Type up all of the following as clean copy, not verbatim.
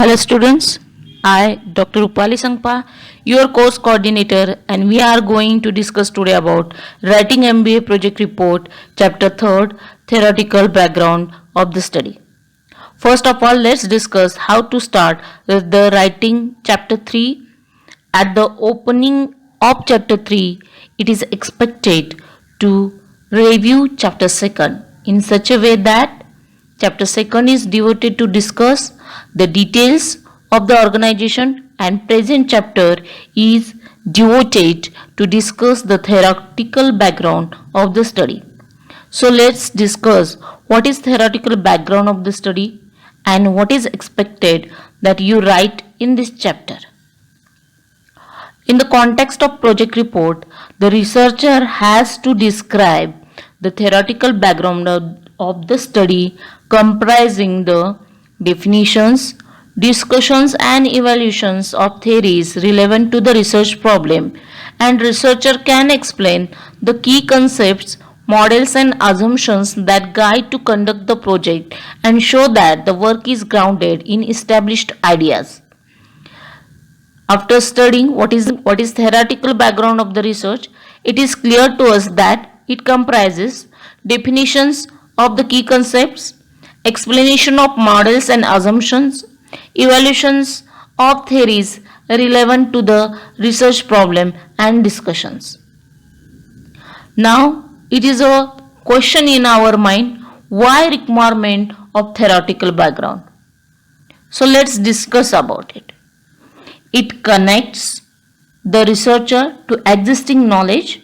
Hello students, I Dr. Rupali Sangpa, your course coordinator, and we are going to discuss today about writing MBA project report, chapter 3rd, theoretical background of the study. First of all, let's discuss how to start with the writing chapter 3. At the opening of chapter 3, it is expected to review chapter 2nd in such a way that chapter 2nd is devoted to discuss the details of the organization and present chapter is devoted to discuss the theoretical background of the study. So let's discuss what is theoretical background of the study and what is expected that you write in this chapter. In the context of project report, the researcher has to describe the theoretical background of the study comprising the definitions, discussions and evaluations of theories relevant to the research problem, and researcher can explain the key concepts, models and assumptions that guide to conduct the project and show that the work is grounded in established ideas. After studying what is theoretical background of the research, it is clear to us that it comprises definitions of the key concepts, explanation of models and assumptions, evaluations of theories relevant to the research problem and discussions. Now, it is a question in our mind, why requirement of theoretical background? So let's discuss about it. It connects the researcher to existing knowledge.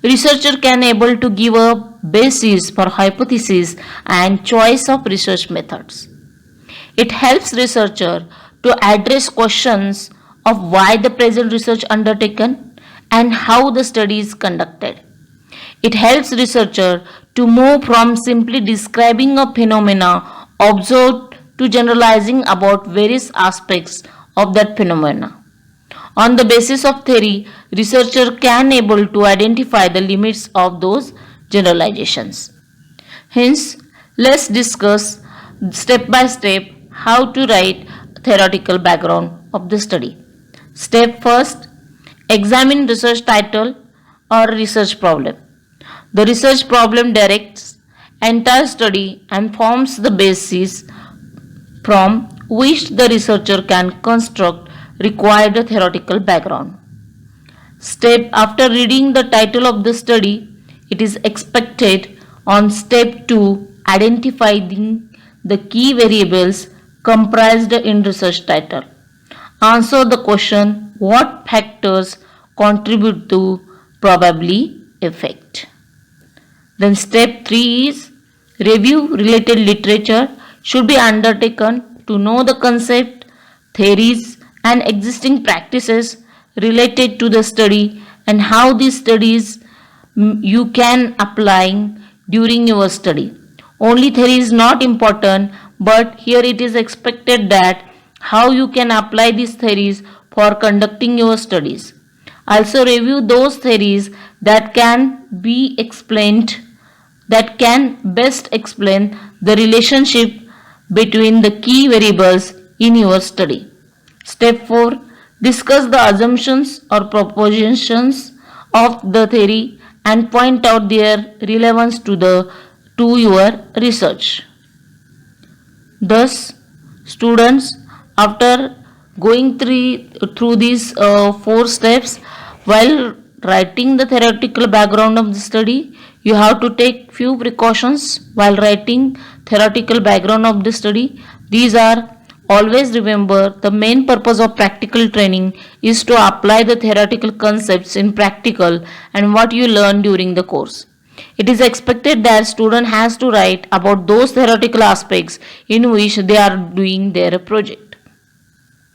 Researcher can able to give a basis for hypothesis and choice of research methods. It helps researcher to address questions of why the present research undertaken and how the study is conducted. It helps researcher to move from simply describing a phenomena observed to generalizing about various aspects of that phenomena. On the basis of theory, researcher can able to identify the limits of those generalizations. Hence, let's discuss step by step how to write theoretical background of the study. Step first, examine research title or research problem. The research problem directs entire study and forms the basis from which the researcher can construct required theoretical background. Step after reading the title of the study, it is expected on step 2 identifying the key variables comprised in research title. Answer the question what factors contribute to probability effect. Then step 3 is review related literature should be undertaken to know the concept, theories and existing practices related to the study and how these studies you can apply during your study. Only theory is not important, but here it is expected that how you can apply these theories for conducting your studies. Also review those theories that can be explained, that can best explain the relationship between the key variables in your study. Step 4. Discuss the assumptions or propositions of the theory and point out their relevance to your research. Thus, students, after going through these 4 steps, while writing the theoretical background of the study, you have to take few precautions while writing theoretical background of the study. These are, always remember, the main purpose of practical training is to apply the theoretical concepts in practical and what you learn during the course. It is expected that student has to write about those theoretical aspects in which they are doing their project.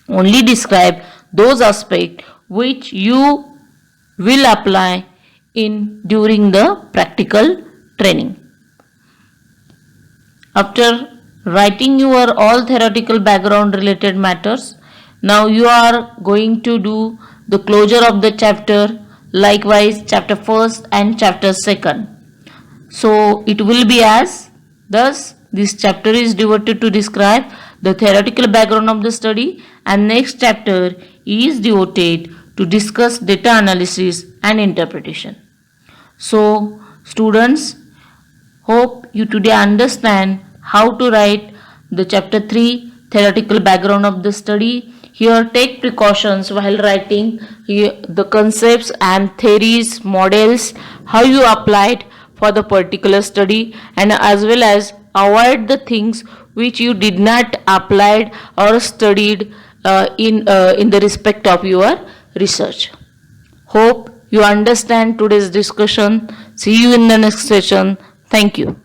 Only describe those aspects which you will apply in during the practical training. After writing your all theoretical background related matters, now you are going to do the closure of the chapter, likewise chapter 1st and chapter 2nd. So it will be as thus this chapter is devoted to describe the theoretical background of the study, and next chapter is devoted to discuss data analysis and interpretation. So, students, hope you today understand how to write the chapter 3 theoretical background of the study. Here, take precautions while writing the concepts and theories, models, how you applied for the particular study, and as well as avoid the things which you did not applied or studied in the respect of your research. Hope you understand today's discussion. See you in the next session. Thank you.